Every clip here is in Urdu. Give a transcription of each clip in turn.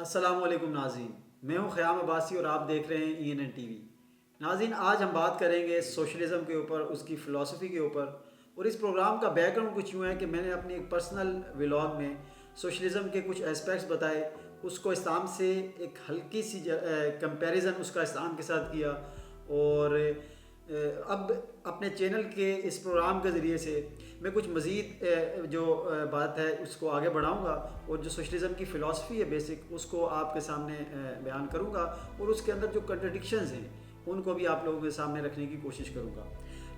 السلام علیکم ناظرین، میں ہوں خیام عباسی اور آپ دیکھ رہے ہیں ENN TV۔ ناظرین، آج ہم بات کریں گے سوشلزم کے اوپر، اس کی فلسفی کے اوپر۔ اور اس پروگرام کا بیک گراؤنڈ کچھ یوں ہے کہ میں نے اپنی ایک پرسنل ولاگ میں سوشلزم کے کچھ اسپیکٹس بتائے، اس کو اسلام سے ایک ہلکی سی کمپیریزن اس کا اسلام کے ساتھ کیا، اور اب اپنے چینل کے اس پروگرام کے ذریعے سے میں کچھ مزید جو بات ہے اس کو آگے بڑھاؤں گا، اور جو سوشلزم کی فلسفی ہے بیسک، اس کو آپ کے سامنے بیان کروں گا، اور اس کے اندر جو کنٹرڈکشنز ہیں ان کو بھی آپ لوگوں کے سامنے رکھنے کی کوشش کروں گا۔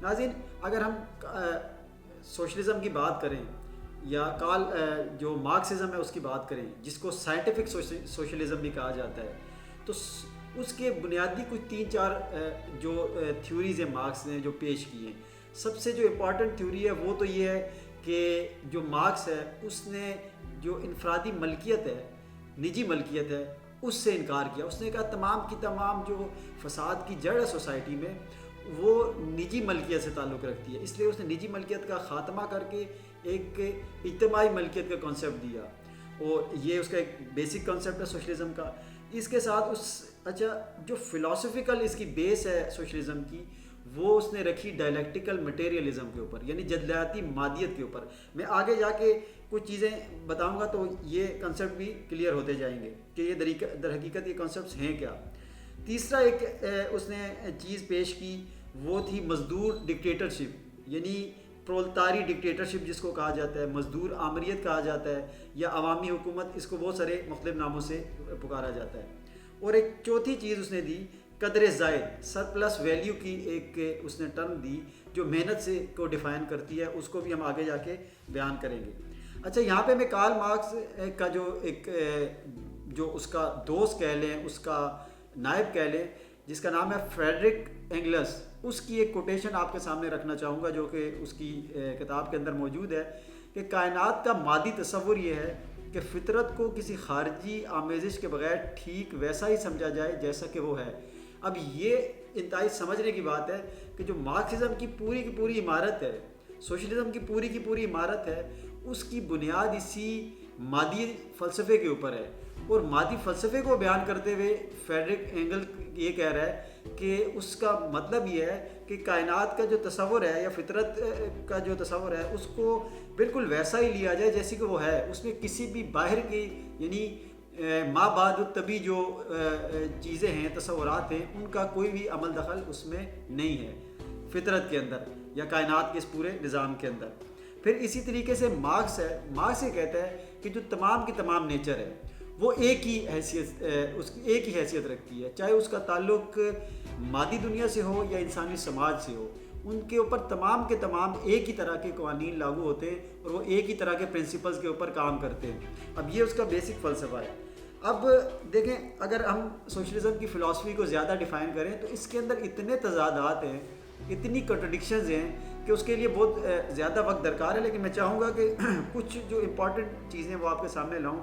ناظرین، اگر ہم سوشلزم کی بات کریں یا جو مارکسزم ہے اس کی بات کریں، جس کو سائنٹیفک سوشلزم بھی کہا جاتا ہے، تو اس کے بنیادی کچھ تین چار جو تھیوریز ہیں مارکس نے جو پیش کی ہیں۔ سب سے جو امپورٹنٹ تھیوری ہے وہ تو یہ ہے کہ جو مارکس ہے اس نے جو انفرادی ملکیت ہے، نجی ملکیت ہے، اس سے انکار کیا۔ اس نے کہا تمام کی تمام جو فساد کی جڑ ہے سوسائٹی میں وہ نجی ملکیت سے تعلق رکھتی ہے، اس لیے اس نے نجی ملکیت کا خاتمہ کر کے ایک اجتماعی ملکیت کا کانسیپٹ دیا، اور یہ اس کا ایک بیسک کانسیپٹ ہے سوشلزم کا۔ اس کے ساتھ جو فلسفیکل اس کی بیس ہے سوشلزم کی، وہ اس نے رکھی ڈائلیکٹیکل مٹیریلزم کے اوپر، یعنی جدلیاتی مادیت کے اوپر۔ میں آگے جا کے کچھ چیزیں بتاؤں گا تو یہ کنسیپٹ بھی کلیئر ہوتے جائیں گے کہ یہ در حقیقت یہ کنسیپٹس ہیں کیا۔ تیسرا ایک اس نے چیز پیش کی، وہ تھی مزدور ڈکٹیٹرشپ، یعنی پرولتاری ڈکٹیٹرشپ جس کو کہا جاتا ہے، مزدور آمریت کہا جاتا ہے، یا عوامی حکومت، اس کو بہت سارے مختلف ناموں سے پکارا جاتا ہے۔ اور ایک چوتھی چیز اس نے دی، قدر زائد، سرپلس ویلیو کی ایک اس نے ٹرم دی جو محنت سے کو ڈیفائن کرتی ہے، اس کو بھی ہم آگے جا کے بیان کریں گے۔ اچھا، یہاں پہ میں کارل مارکس کا جو اس کا دوست کہہ لیں، اس کا نائب کہہ لیں، جس کا نام ہے فریڈرک اینگلس، اس کی ایک کوٹیشن آپ کے سامنے رکھنا چاہوں گا جو کہ اس کی کتاب کے اندر موجود ہے، کہ کائنات کا مادی تصور یہ ہے کہ فطرت کو کسی خارجی آمیزش کے بغیر ٹھیک ویسا ہی سمجھا جائے جیسا کہ وہ ہے۔ اب یہ انتہائی سمجھنے کی بات ہے کہ جو مارکسزم کی پوری عمارت ہے، سوشلزم کی پوری عمارت ہے، اس کی بنیاد اسی مادی فلسفے کے اوپر ہے۔ اور مادی فلسفے کو بیان کرتے ہوئے فریڈرک اینگل یہ کہہ رہا ہے کہ اس کا مطلب یہ ہے کہ کائنات کا جو تصور ہے یا فطرت کا جو تصور ہے اس کو بالکل ویسا ہی لیا جائے جیسی کہ وہ ہے، اس میں کسی بھی باہر کی، یعنی ما بعد الطبی جو چیزیں ہیں، تصورات ہیں، ان کا کوئی بھی عمل دخل اس میں نہیں ہے فطرت کے اندر یا کائنات کے اس پورے نظام کے اندر۔ پھر اسی طریقے سے مارکس یہ کہتا ہے کہ جو تمام کی تمام نیچر ہے وہ ایک ہی حیثیت رکھتی ہے، چاہے اس کا تعلق مادی دنیا سے ہو یا انسانی سماج سے ہو، ان کے اوپر تمام کے تمام ایک ہی طرح کے قوانین لاگو ہوتے ہیں اور وہ ایک ہی طرح کے پرنسپلز کے اوپر کام کرتے ہیں۔ اب یہ اس کا بیسک فلسفہ ہے۔ اب دیکھیں، اگر ہم سوشلزم کی فلسفی کو زیادہ ڈیفائن کریں تو اس کے اندر اتنے تضادات ہیں، اتنی کنٹرڈکشنز ہیں کہ اس کے لیے بہت زیادہ وقت درکار ہے، لیکن میں چاہوں گا کہ کچھ جو امپورٹنٹ چیزیں وہ آپ کے سامنے لاؤں۔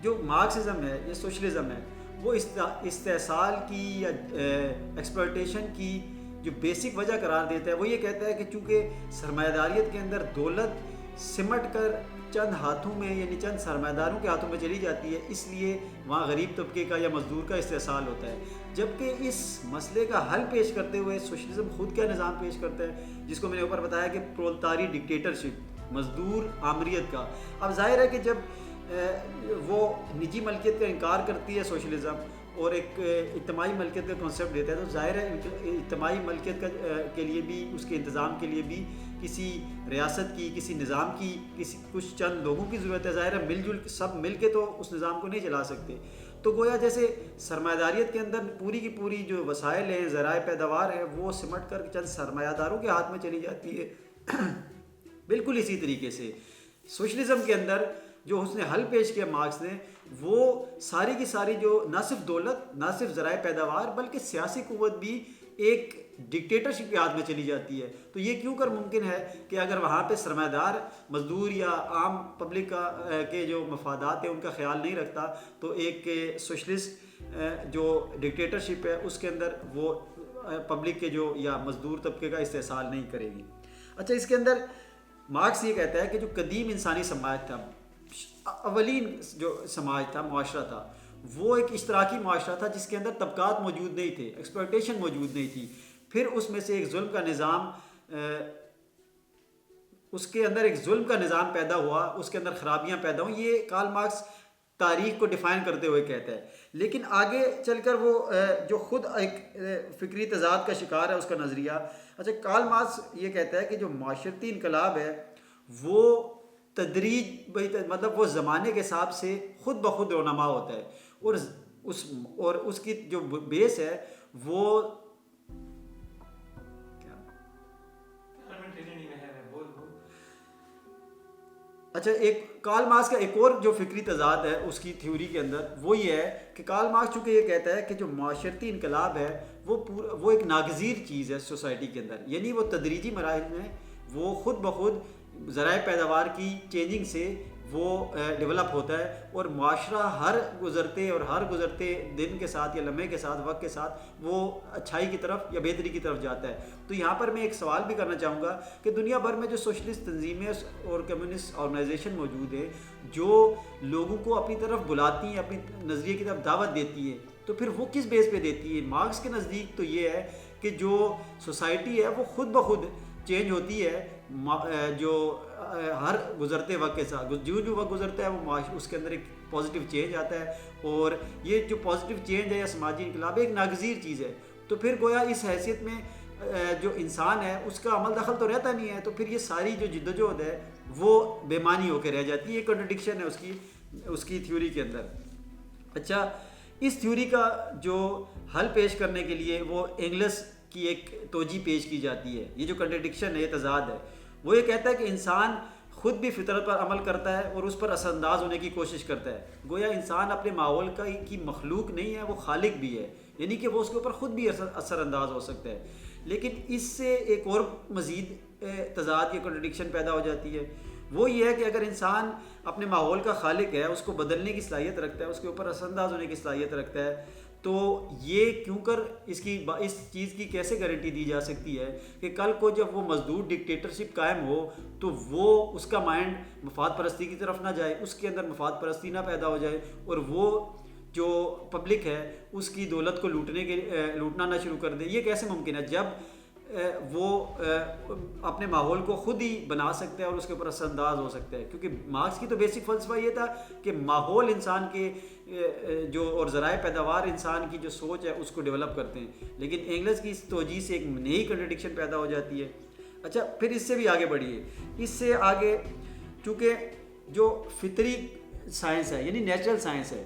جو مارکسزم ہے یا سوشلزم ہے وہ استحصال کی یا ایکسپلوٹیشن کی جو بیسک وجہ قرار دیتا ہے، وہ یہ کہتا ہے کہ چونکہ سرمایہ داریت کے اندر دولت سمٹ کر چند ہاتھوں میں، یعنی چند سرمایہ داروں کے ہاتھوں میں چلی جاتی ہے، اس لیے وہاں غریب طبقے کا یا مزدور کا استحصال ہوتا ہے۔ جبکہ اس مسئلے کا حل پیش کرتے ہوئے سوشلزم خود کیا نظام پیش کرتا ہے، جس کو میں نے اوپر بتایا کہ پرولتاری ڈکٹیٹرشپ، مزدور آمریت کا۔ اب ظاہر ہے کہ جب وہ نجی ملکیت کا انکار کرتی ہے سوشلزم اور ایک اجتماعی ملکیت کا کانسیپٹ دیتا ہے، تو ظاہر ہے اجتماعی ملکیت کے لیے بھی، اس کے انتظام کے لیے بھی کسی ریاست کی، کسی نظام کی، کچھ چند لوگوں کی ضرورت ہے۔ ظاہر ہے سب مل کے تو اس نظام کو نہیں چلا سکتے۔ تو گویا جیسے سرمایہ داریت کے اندر پوری کی پوری جو وسائل ہیں، ذرائع پیداوار ہیں، وہ سمٹ کر چند سرمایہ داروں کے ہاتھ میں چلی جاتی ہے، بالکل اسی طریقے سے سوشلزم کے اندر جو اس نے حل پیش کیا مارکس نے، وہ ساری کی ساری جو نہ صرف دولت، نہ صرف ذرائع پیداوار، بلکہ سیاسی قوت بھی ایک ڈکٹیٹرشپ کے ہاتھ میں چلی جاتی ہے۔ تو یہ کیوں کر ممکن ہے کہ اگر وہاں پہ سرمایہ دار مزدور یا عام پبلک کے جو مفادات ہیں ان کا خیال نہیں رکھتا، تو ایک سوشلسٹ جو ڈکٹیٹرشپ ہے اس کے اندر وہ پبلک کے جو یا مزدور طبقے کا استحصال نہیں کرے گی۔ اچھا، اس کے اندر مارکس یہ کہتا ہے کہ جو قدیم انسانی سماج تھا، اولین جو سماج تھا، معاشرہ تھا، وہ ایک اشتراکی معاشرہ تھا جس کے اندر طبقات موجود نہیں تھے، ایکسپلوٹیشن موجود نہیں تھی. پھر اس میں سے ایک ظلم کا نظام، اس کے اندر ایک ظلم کا نظام پیدا ہوا، اس کے اندر خرابیاں پیدا ہوئیں. یہ کارل مارکس تاریخ کو ڈیفائن کرتے ہوئے کہتا ہے. لیکن آگے چل کر وہ جو خود ایک فکری تضاد کا شکار ہے اس کا نظریہ. اچھا، کارل مارکس یہ کہتا ہے کہ جو معاشرتی انقلاب ہے وہ تدریج، مطلب وہ زمانے کے حساب سے خود بخود رونما ہوتا ہے، اور اس کی جو بیس ہے وہ اچھا. ایک کارل مارکس کا ایک اور جو فکری تضاد ہے اس کی تھیوری کے اندر وہ یہ ہے کہ کارل مارکس چونکہ یہ کہتا ہے کہ جو معاشرتی انقلاب ہے وہ ایک ناگزیر چیز ہے سوسائٹی کے اندر، یعنی وہ تدریجی مراحل میں وہ خود بخود ذرائع پیداوار کی چینجنگ سے وہ ڈیولپ ہوتا ہے، اور معاشرہ ہر گزرتے دن کے ساتھ یا لمحے کے ساتھ، وقت کے ساتھ وہ اچھائی کی طرف یا بہتری کی طرف جاتا ہے. تو یہاں پر میں ایک سوال بھی کرنا چاہوں گا کہ دنیا بھر میں جو سوشلسٹ تنظیمیں اور کمیونسٹ آرگنائزیشن موجود ہیں جو لوگوں کو اپنی طرف بلاتی ہیں، اپنی نظریے کی طرف دعوت دیتی ہیں، تو پھر وہ کس بیس پہ دیتی ہے؟ مارکس کے نزدیک تو یہ ہے کہ جو سوسائٹی ہے وہ خود بخود چینج ہوتی ہے، جو ہر گزرتے وقت کے ساتھ جو وقت گزرتا ہے وہ اس کے اندر ایک پازیٹیو چینج آتا ہے، اور یہ جو پازیٹیو چینج ہے یا سماجی انقلاب ایک ناگزیر چیز ہے. تو پھر گویا اس حیثیت میں جو انسان ہے اس کا عمل دخل تو رہتا نہیں ہے، تو پھر یہ ساری جو جدوجہد ہے وہ بے معنی ہو کے رہ جاتی ہے. یہ کنٹرڈکشن ہے اس کی تھیوری کے اندر. اچھا، اس تھیوری کا جو حل پیش کرنے کے لیے وہ انگلس کی ایک توجہ پیش کی جاتی ہے. یہ جو کنٹرڈکشن ہے، یہ تضاد ہے، وہ یہ کہتا ہے کہ انسان خود بھی فطرت پر عمل کرتا ہے اور اس پر اثر انداز ہونے کی کوشش کرتا ہے. گویا انسان اپنے ماحول کی مخلوق نہیں ہے، وہ خالق بھی ہے، یعنی کہ وہ اس کے اوپر خود بھی اثر انداز ہو سکتا ہے. لیکن اس سے ایک اور مزید تضاد یا کنٹرڈکشن پیدا ہو جاتی ہے. وہ یہ ہے کہ اگر انسان اپنے ماحول کا خالق ہے، اس کو بدلنے کی صلاحیت رکھتا ہے، اس کے اوپر اثر انداز ہونے کی صلاحیت رکھتا ہے، تو یہ کیوں کر اس چیز کی کیسے گارنٹی دی جا سکتی ہے کہ کل کو جب وہ مزدور ڈکٹیٹرشپ قائم ہو تو وہ اس کا مائنڈ مفاد پرستی کی طرف نہ جائے، اس کے اندر مفاد پرستی نہ پیدا ہو جائے، اور وہ جو پبلک ہے اس کی دولت کو لوٹنا نہ شروع کر دے. یہ کیسے ممکن ہے جب وہ اپنے ماحول کو خود ہی بنا سکتا ہے اور اس کے اوپر اثر انداز ہو سکتا ہے؟ کیونکہ مارکس کی تو بیسک فلسفہ یہ تھا کہ ماحول انسان کے جو اور ذرائع پیداوار انسان کی جو سوچ ہے اس کو ڈیولپ کرتے ہیں. لیکن انگلس کی اس توجہ سے ایک نئی کنٹرڈکشن پیدا ہو جاتی ہے. اچھا، پھر اس سے بھی آگے بڑھیے. اس سے آگے چونکہ جو فطری سائنس ہے یعنی نیچرل سائنس ہے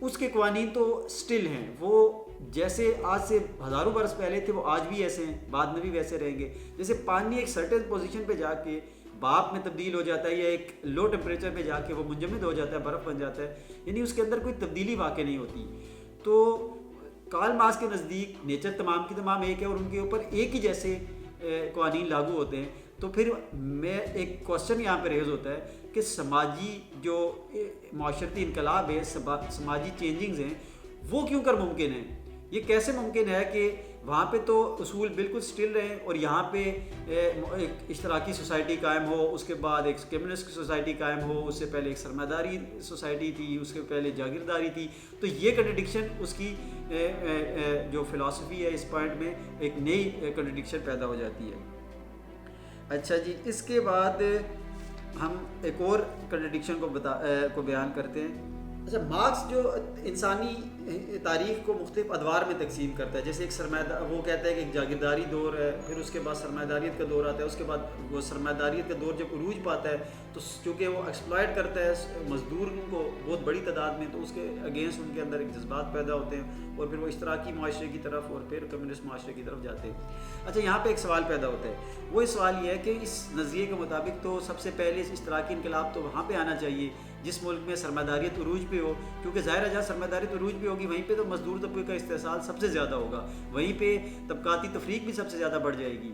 اس کے قوانین تو سٹل ہیں، وہ جیسے آج سے ہزاروں برس پہلے تھے وہ آج بھی ایسے ہیں، بعد میں بھی ویسے رہیں گے. جیسے پانی ایک سرٹن پوزیشن پہ جا کے بھاپ میں تبدیل ہو جاتا ہے، یا ایک لو ٹیمپریچر پہ جا کے وہ منجمد ہو جاتا ہے، برف بن جاتا ہے، یعنی اس کے اندر کوئی تبدیلی واقع نہیں ہوتی. تو کارل مارکس کے نزدیک نیچر تمام کی تمام ایک ہے اور ان کے اوپر ایک ہی جیسے قوانین لاگو ہوتے ہیں. تو پھر میں ایک کوشچن یہاں پہ ریز ہوتا ہے کہ سماجی جو معاشرتی انقلاب ہے، سماجی چینجنگز ہیں، وہ کیوں کر ممکن ہیں؟ یہ کیسے ممکن ہے کہ وہاں پہ تو اصول بالکل سٹل رہیں اور یہاں پہ ایک اشتراکی سوسائٹی قائم ہو، اس کے بعد ایک کمیونسٹ سوسائٹی قائم ہو، اس سے پہلے ایک سرمایہ داری سوسائٹی تھی، اس کے پہلے جاگیرداری تھی. تو یہ کنٹرڈکشن اس کی جو فلسفی ہے اس پوائنٹ میں ایک نئی کنٹرڈکشن پیدا ہو جاتی ہے. اچھا جی، اس کے بعد ہم ایک اور کنٹرڈکشن کو بیان کرتے ہیں. اچھا، مارکس جو انسانی تاریخ کو مختلف ادوار میں تقسیم کرتا ہے، جیسے ایک وہ کہتا ہے کہ ایک جاگیرداری دور ہے، پھر اس کے بعد سرمایہ داریت کا دور آتا ہے، اس کے بعد وہ سرمایہ داریت کا دور جب عروج پاتا ہے تو چونکہ وہ ایکسپلائٹ کرتا ہے مزدور کو بہت بڑی تعداد میں، تو اس کے اگینسٹ ان کے اندر ایک جذبات پیدا ہوتے ہیں اور پھر وہ اشتراکی معاشرے کی طرف اور پھر کمیونسٹ معاشرے کی طرف جاتے ہیں. اچھا، یہاں پہ ایک سوال پیدا ہوتا ہے. وہ سوال یہ ہے کہ اس نظریے کے مطابق تو سب سے پہلے اس اشتراکی انقلاب تو وہاں پہ آنا چاہیے جس ملک میں سرمایہ داریت عروج پہ ہو، کیونکہ ظاہر ہے جہاں سرمایہ داریت عروج پہ ہوگی وہیں پہ تو مزدور طبقے کا استحصال سب سے زیادہ ہوگا، وہیں پہ طبقاتی تفریق بھی سب سے زیادہ بڑھ جائے گی.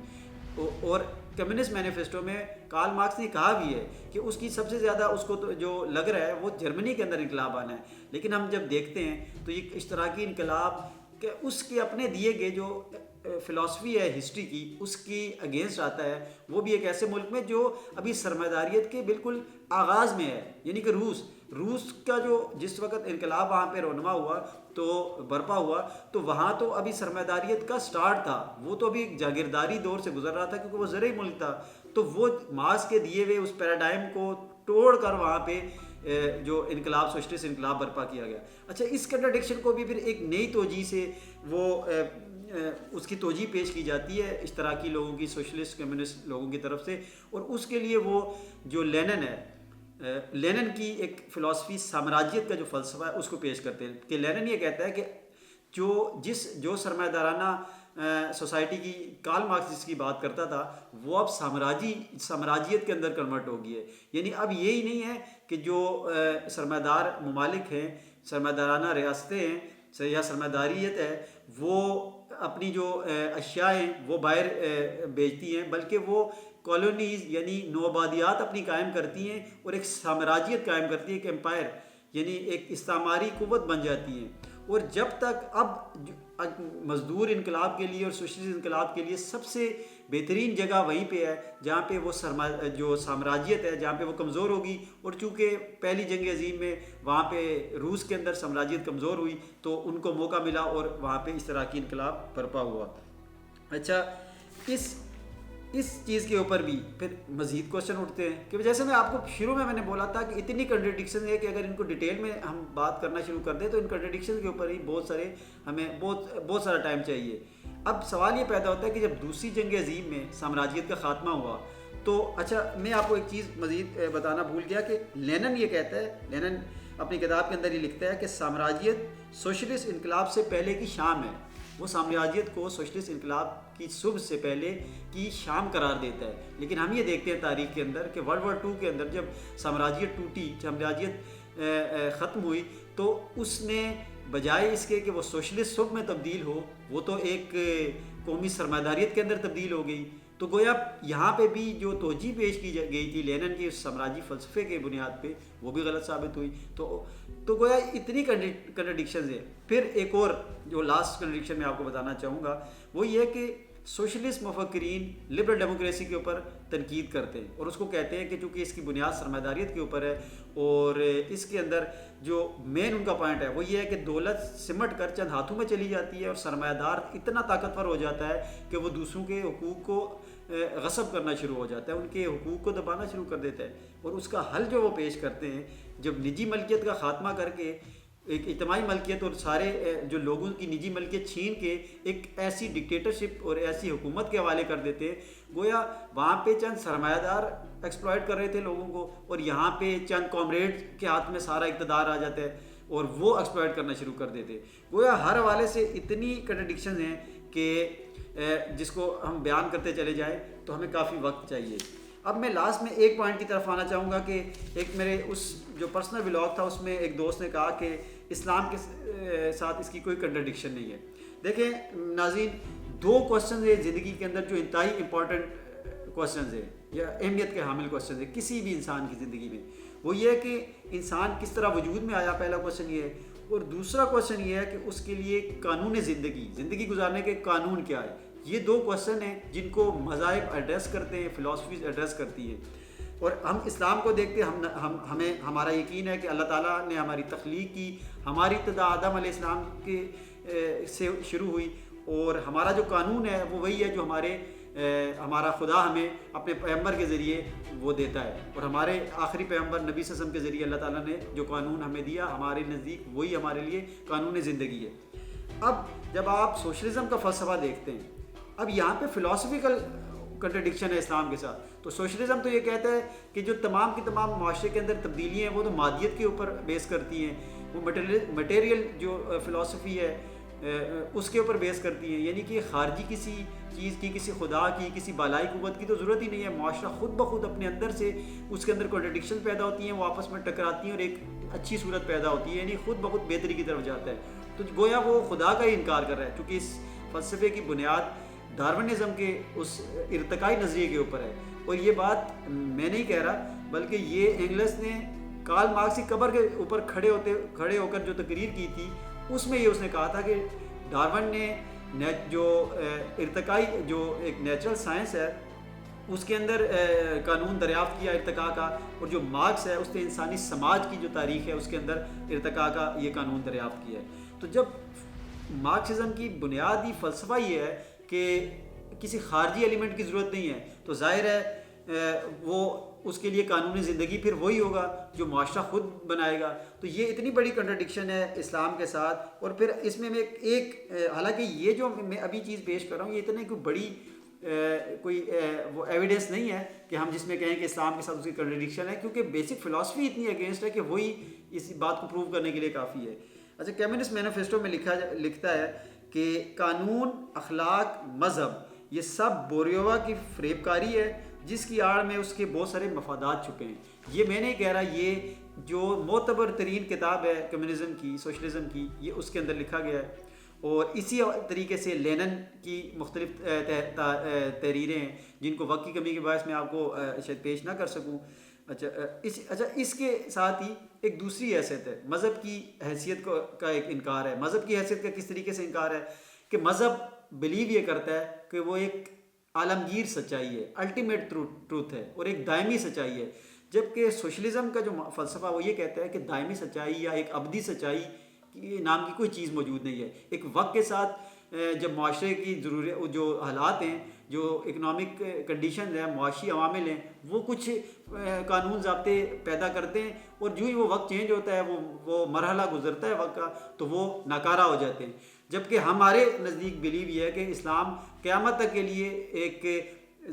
اور کمیونسٹ مینیفیسٹو میں کارل مارکس نے کہا بھی ہے کہ اس کی سب سے زیادہ اس کو تو جو لگ رہا ہے وہ جرمنی کے اندر انقلاب آنا ہے. لیکن ہم جب دیکھتے ہیں تو یہ اشتراکی انقلاب کہ اس کے اپنے دیے گئے جو فلاسفی ہے ہسٹری کی اس کی اگینسٹ آتا ہے، وہ بھی ایک ایسے ملک میں جو ابھی سرمایہ داریت کے بالکل آغاز میں ہے، یعنی کہ روس کا جو جس وقت انقلاب وہاں پہ رونما ہوا تو برپا ہوا، تو وہاں تو ابھی سرمایہ داریت کا سٹارٹ تھا، وہ تو ابھی جاگیرداری دور سے گزر رہا تھا کیونکہ وہ زرعی ملک تھا، تو وہ مارکس کے دیے ہوئے اس پیراڈائم کو توڑ کر وہاں پہ جو انقلاب سوشلسٹ انقلاب برپا کیا گیا۔ اچھا، اس کنٹرڈکشن کو بھی پھر ایک نئی توجہ سے وہ اس کی توجہ پیش کی جاتی ہے اشتراکی لوگوں کی، سوشلسٹ کمیونسٹ لوگوں کی طرف سے، اور اس کے لیے وہ جو لینن ہے، لینن کی ایک فلاسفی سامراجیت کا جو فلسفہ ہے اس کو پیش کرتے ہیں کہ لینن یہ کہتا ہے کہ جو سرمایہ دارانہ سوسائٹی کی کارل مارکس جس کی بات کرتا تھا وہ اب سامراجیت کے اندر کنورٹ ہو گئی ہے، یعنی اب یہی نہیں ہے کہ جو سرمایہ دار ممالک ہیں، سرمایہ دارانہ ریاستیں ہیں یا سرمایہ داریت ہے، وہ اپنی جو اشیاء ہیں وہ باہر بیچتی ہیں، بلکہ وہ کالونیز یعنی نوآبادیات اپنی قائم کرتی ہیں اور ایک سامراجیت قائم کرتی ہے، ایک امپائر یعنی ایک استعماری قوت بن جاتی ہیں۔ اور جب تک اب مزدور انقلاب کے لیے اور سوشلسٹ انقلاب کے لیے سب سے بہترین جگہ وہیں پہ ہے جہاں پہ وہ جو سامراجیت ہے جہاں پہ وہ کمزور ہوگی، اور چونکہ پہلی جنگ عظیم میں وہاں پہ روس کے اندر سامراجیت کمزور ہوئی تو ان کو موقع ملا اور وہاں پہ اشتراکی انقلاب برپا ہوا۔ اچھا، اس چیز کے اوپر بھی پھر مزید کوشچن اٹھتے ہیں کہ جیسے میں آپ کو شروع میں نے بولا تھا کہ اتنی کنٹرڈکشن ہے کہ اگر ان کو ڈیٹیل میں ہم بات کرنا شروع کر دیں تو ان کنٹرڈکشن کے اوپر ہی ہمیں بہت سارا ٹائم چاہیے۔ اب سوال یہ پیدا ہوتا ہے کہ جب دوسری جنگ عظیم میں سامراجیت کا خاتمہ ہوا تو اچھا میں آپ کو ایک چیز مزید بتانا بھول گیا کہ لینن یہ کہتا ہے، لینن اپنی کتاب کے اندر یہ لکھتا ہے کہ سامراجیت سوشلسٹ انقلاب سے پہلے کی شام ہے، وہ سامراجیت کو سوشلسٹ انقلاب کی صبح سے پہلے کی شام قرار دیتا ہے۔ لیکن ہم یہ دیکھتے ہیں تاریخ کے اندر کہ ورلڈ وار 2 کے اندر جب سامراجیت ٹوٹی، سامراجیت ختم ہوئی، تو اس نے بجائے اس کے کہ وہ سوشلسٹ صبح میں تبدیل ہو، وہ تو ایک قومی سرمایہ داریت کے اندر تبدیل ہو گئی۔ تو گویا یہاں پہ بھی جو توجہ پیش کی گئی تھی لینن کے سامراجی فلسفے کے بنیاد پہ وہ بھی غلط ثابت ہوئی۔ تو گویا اتنی کنٹرڈکشنز ہیں۔ پھر ایک اور جو لاسٹ کنٹرڈکشن میں آپ کو بتانا چاہوں گا وہ یہ کہ سوشلسٹ مفکرین لبرل ڈیموکریسی کے اوپر تنقید کرتے ہیں اور اس کو کہتے ہیں کہ چونکہ اس کی بنیاد سرمایہ داریت کے اوپر ہے اور اس کے اندر جو مین ان کا پوائنٹ ہے وہ یہ ہے کہ دولت سمٹ کر چند ہاتھوں میں چلی جاتی ہے اور سرمایہ دار اتنا طاقتور ہو جاتا ہے کہ وہ دوسروں کے حقوق کو غصب کرنا شروع ہو جاتا ہے، ان کے حقوق کو دبانا شروع کر دیتا ہے۔ اور اس کا حل جو وہ پیش کرتے ہیں، جب نجی ملکیت کا خاتمہ کر کے ایک اجتماعی ملکیت اور سارے جو لوگوں کی نجی ملکیت چھین کے ایک ایسی ڈکٹیٹرشپ اور ایسی حکومت کے حوالے کر دیتے ہیں، گویا وہاں پہ چند سرمایہ دار ایکسپلائٹ کر رہے تھے لوگوں کو اور یہاں پہ چند کامریڈ کے ہاتھ میں سارا اقتدار آ جاتا ہے اور وہ ایکسپلائٹ کرنا شروع کر دیتے۔ گویا ہر حوالے سے اتنی کنٹرڈکشنز ہیں کہ جس کو ہم بیان کرتے چلے جائیں تو ہمیں کافی وقت چاہیے۔ اب میں لاسٹ میں ایک پوائنٹ کی طرف آنا چاہوں گا کہ ایک میرے اس جو پرسنل ولاگ تھا اس میں ایک دوست نے کہا کہ اسلام کے ساتھ اس کی کوئی کنٹرڈکشن نہیں ہے۔ دیکھیں ناظرین، 2 کوسچنز ہیں زندگی کے اندر جو انتہائی امپورٹنٹ کوسچنز ہیں یا اہمیت کے حامل کوسچنز ہیں کسی بھی انسان کی زندگی میں، وہ یہ ہے کہ انسان کس طرح وجود میں آیا، پہلا کوسچن یہ ہے، اور دوسرا کوسچن یہ ہے کہ اس کے لیے قانون زندگی گزارنے کے قانون کیا ہے۔ یہ 2 کوسچن ہیں جن کو مذاہب ایڈریس کرتے ہیں، فلاسفیز ایڈریس کرتی ہیں، اور ہم اسلام کو دیکھتے ہیں، ہمارا یقین ہے کہ اللہ تعالیٰ نے ہماری تخلیق کی، ہماری ابتدا آدم علیہ السلام کے سے شروع ہوئی، اور ہمارا جو قانون ہے وہ وہی ہے جو ہمارا خدا ہمیں اپنے پیغمبر کے ذریعے وہ دیتا ہے، اور ہمارے آخری پیغمبر نبی صلی اللہ علیہ وسلم کے ذریعے اللہ تعالیٰ نے جو قانون ہمیں دیا ہمارے نزدیک وہی ہمارے لیے قانون زندگی ہے۔ اب جب آپ سوشلزم کا فلسفہ دیکھتے ہیں، اب یہاں پہ فلاسفیکل کنٹرڈکشن ہے اسلام کے ساتھ، تو سوشلزم تو یہ کہتا ہے کہ جو تمام کی تمام معاشرے کے اندر تبدیلیاں ہیں وہ تو مادیت کے اوپر بیس کرتی ہیں، وہ مٹیریل جو فلاسفی ہے اس کے اوپر بیس کرتی ہیں، یعنی کہ خارجی کسی چیز کی، کسی خدا کی، کسی بالائی قوت کی تو ضرورت ہی نہیں ہے، معاشرہ خود بخود اپنے اندر سے اس کے اندر کنٹرڈکشن پیدا ہوتی ہیں، وہ آپس میں ٹکراتی ہیں اور ایک اچھی صورت پیدا ہوتی ہے، یعنی خود بخود بہتری کی طرف جاتا ہے۔ تو گویا وہ خدا کا ہی انکار کر رہا ہے، چونکہ اس فلسفے کی بنیاد ڈارونزم کے اس ارتقائی نظریے کے اوپر ہے، اور یہ بات میں نہیں کہہ رہا بلکہ یہ انگلس نے کارل مارکس کی قبر کے اوپر کھڑے ہو کر جو تقریر کی تھی اس میں یہ اس نے کہا تھا کہ ڈارون نے جو ارتقائی جو ایک نیچرل سائنس ہے اس کے اندر قانون دریافت کیا ارتقاء کا، اور جو مارکس ہے اس نے انسانی سماج کی جو تاریخ ہے اس کے اندر ارتقاء کا یہ قانون دریافت کیا ہے۔ تو جب مارکسزم کی بنیادی فلسفہ یہ ہے کہ کسی خارجی ایلیمنٹ کی ضرورت نہیں ہے، تو ظاہر ہے وہ اس کے لیے قانونی زندگی پھر وہی ہوگا جو معاشرہ خود بنائے گا۔ تو یہ اتنی بڑی کنٹرڈکشن ہے اسلام کے ساتھ، اور پھر اس میں ایک حالانکہ یہ جو میں ابھی چیز پیش کر رہا ہوں یہ اتنی کوئی بڑی کوئی وہ ایویڈنس نہیں ہے کہ ہم جس میں کہیں کہ اسلام کے ساتھ اس کی کنٹرڈکشن ہے، کیونکہ بیسک فلاسفی اتنی اگینسٹ ہے کہ وہی اس بات کو پروو کرنے کے لیے کافی ہے۔ اچھا، کمیونسٹ مینیفیسٹو میں لکھتا ہے کہ قانون، اخلاق، مذہب یہ سب بوریوا کی فریب کاری ہے جس کی آڑ میں اس کے بہت سارے مفادات چھپے ہیں۔ یہ میں نہیں کہہ رہا، یہ جو معتبر ترین کتاب ہے کمیونزم کی، سوشلزم کی، یہ اس کے اندر لکھا گیا ہے، اور اسی طریقے سے لینن کی مختلف تحریریں ہیں جن کو وقت کی کمی کے باعث میں آپ کو شاید پیش نہ کر سکوں۔ اچھا اس کے ساتھ ہی ایک دوسری حیثیت ہے، مذہب کی حیثیت کا ایک انکار ہے۔ مذہب کی حیثیت کا کس طریقے سے انکار ہے کہ مذہب بلیو یہ کرتا ہے کہ وہ ایک عالمگیر سچائی ہے، الٹیمیٹ ٹروتھ ہے، اور ایک دائمی سچائی ہے، جبکہ سوشلزم کا جو فلسفہ وہ یہ کہتا ہے کہ دائمی سچائی یا ایک ابدی سچائی نام کی کوئی چیز موجود نہیں ہے۔ ایک وقت کے ساتھ جب معاشرے کی ضروریات، جو حالات ہیں، جو اکنامک کنڈیشنز ہیں، معاشی عوامل ہیں، وہ کچھ قانون ضابطے پیدا کرتے ہیں، اور جو ہی وہ وقت چینج ہوتا ہے، وہ مرحلہ گزرتا ہے وقت کا، تو وہ ناکارہ ہو جاتے ہیں۔ جبکہ ہمارے نزدیک بلیو یہ ہے کہ اسلام قیامت تک کے لیے ایک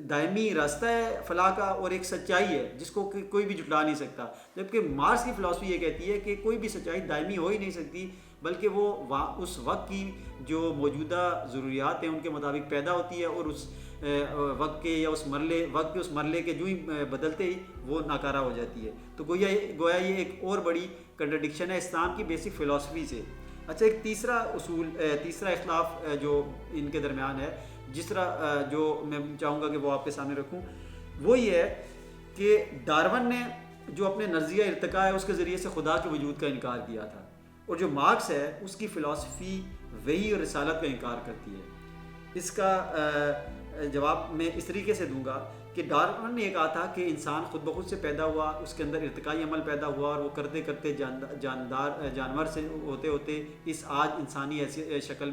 دائمی راستہ ہے فلاح کا، اور ایک سچائی ہے جس کو کوئی بھی جھٹلا نہیں سکتا۔ جبکہ مارکس کی فلسفی یہ کہتی ہے کہ کوئی بھی سچائی دائمی ہو ہی نہیں سکتی، بلکہ وہ اس وقت کی جو موجودہ ضروریات ہیں ان کے مطابق پیدا ہوتی ہے، اور اس وقت کے یا اس مرحلے کے جو ہی بدلتے ہی وہ ناکارہ ہو جاتی ہے۔ تو گویا یہ ایک اور بڑی کنٹرڈکشن ہے اسلام کی بیسک فلسفی سے۔ اچھا، ایک تیسرا اختلاف جو ان کے درمیان ہے، جس طرح جو میں چاہوں گا کہ وہ آپ کے سامنے رکھوں، وہ یہ ہے کہ ڈارون نے جو اپنے نظریہ ارتقاء ہے اس کے ذریعے سے خدا کے وجود کا انکار کیا تھا، اور جو مارکس ہے اس کی فلسفی وحی اور رسالت کا انکار کرتی ہے۔ اس کا جواب میں اس طریقے سے دوں گا کہ ڈارون نے یہ کہا تھا کہ انسان خود بخود سے پیدا ہوا، اس کے اندر ارتقائی عمل پیدا ہوا، اور وہ کرتے کرتے جانور سے ہوتے ہوتے اس آج انسانی شکل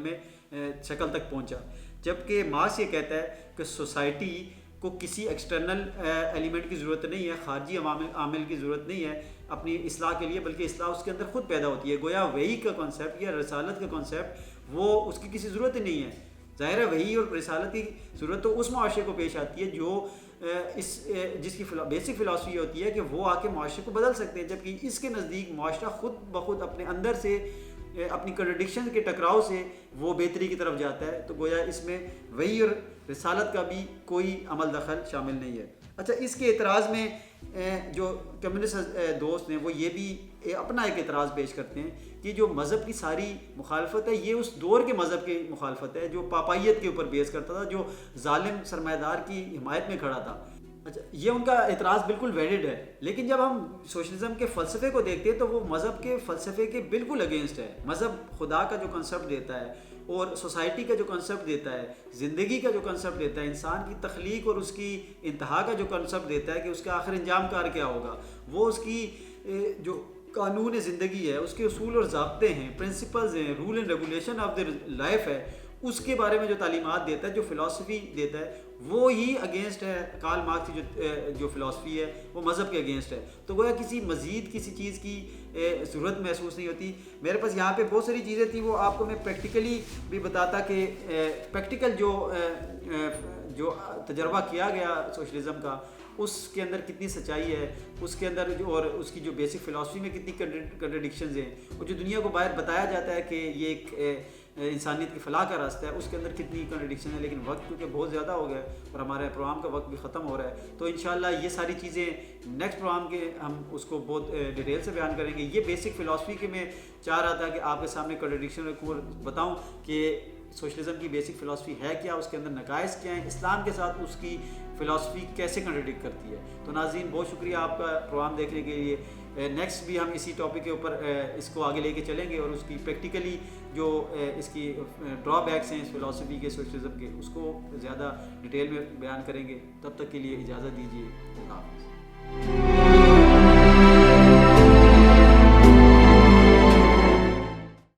تک پہنچا۔ جبکہ مارکس یہ کہتا ہے کہ سوسائٹی کو کسی ایکسٹرنل ایلیمنٹ کی ضرورت نہیں ہے، خارجی عامل کی ضرورت نہیں ہے اپنی اصلاح کے لیے، بلکہ اصلاح اس کے اندر خود پیدا ہوتی ہے۔ گویا وحی کا کانسیپٹ یا رسالت کا کانسیپٹ وہ اس کی کسی ضرورت ہی نہیں ہے۔ ظاہر ہے وحی اور رسالت کی ضرورت تو اس معاشرے کو پیش آتی ہے جو جس کی بیسک فلسفی ہوتی ہے کہ وہ آ کے معاشرے کو بدل سکتے ہیں، جبکہ اس کے نزدیک معاشرہ خود بخود اپنے اندر سے اپنی کنٹرڈکشن کے ٹکراؤ سے وہ بہتری کی طرف جاتا ہے۔ تو گویا اس میں وحی اور رسالت کا بھی کوئی عمل دخل شامل نہیں ہے۔ اچھا، اس کے اعتراض میں جو کمیونسٹ دوست ہیں وہ یہ بھی اپنا ایک اعتراض پیش کرتے ہیں کہ جو مذہب کی ساری مخالفت ہے یہ اس دور کے مذہب کی مخالفت ہے جو پاپائیت کے اوپر بیس کرتا تھا، جو ظالم سرمایہ دار کی حمایت میں کھڑا تھا۔ اچھا، یہ ان کا اعتراض بالکل ویلڈ ہے، لیکن جب ہم سوشلزم کے فلسفے کو دیکھتے ہیں تو وہ مذہب کے فلسفے کے بالکل اگینسٹ ہے۔ مذہب خدا کا جو کنسیپٹ دیتا ہے، اور سوسائٹی کا جو کنسیپٹ دیتا ہے، زندگی کا جو کنسیپٹ دیتا ہے، انسان کی تخلیق اور اس کی انتہا کا جو کنسیپٹ دیتا ہے کہ اس کا آخر انجام کار کیا ہوگا، وہ اس کی جو قانون زندگی ہے، اس کے اصول اور ضابطے ہیں، پرنسپلز ہیں، rule and regulation of the life ہے، اس کے بارے میں جو تعلیمات دیتا ہے، جو فلسفی دیتا ہے، وہ ہی اگینسٹ ہے۔ کارل مارکس کی جو فلسفی ہے وہ مذہب کے اگینسٹ ہے۔ تو گویا کسی چیز کی ضرورت محسوس نہیں ہوتی۔ میرے پاس یہاں پہ بہت ساری چیزیں تھیں، وہ آپ کو میں پریکٹیکلی بھی بتاتا کہ پریکٹیکل جو تجربہ کیا گیا سوشلزم کا، اس کے اندر کتنی سچائی ہے، اس کے اندر اور اس کی جو بیسک فلسفی میں کتنی کنٹرڈکشنز ہیں، اور جو دنیا کو باہر بتایا جاتا ہے کہ یہ ایک انسانیت کی فلاح کا راستہ ہے، اس کے اندر کتنی کنٹرڈکشن ہے۔ لیکن وقت کیونکہ بہت زیادہ ہو گیا ہے اور ہمارے پروگرام کا وقت بھی ختم ہو رہا ہے، تو انشاءاللہ یہ ساری چیزیں نیکسٹ پروگرام کے ہم اس کو بہت ڈیٹیل سے بیان کریں گے۔ یہ بیسک فلسفی کے میں چاہ رہا تھا کہ آپ کے سامنے کنٹرڈکشن کو بتاؤں کہ سوشلزم کی بیسک فلسفی ہے کیا، اس کے اندر نقائص کیا ہیں، اسلام کے ساتھ اس کی فلاسفی کیسے کنٹرڈکٹ کرتی ہے. تو ناظرین بہت شکریہ آپ کا پروگرام دیکھنے کے لیے. نیکسٹ بھی ہم اسی ٹاپک کے اوپر اس کو آگے لے کے چلیں گے اور اس کی پریکٹیکلی جو اس کی ڈرا بیکس ہیں اس فلاسفی کے سوشلزم کے اس کو زیادہ ڈیٹیل میں بیان کریں گے. تب تک کے لیے اجازت دیجیے. اللہ حافظ.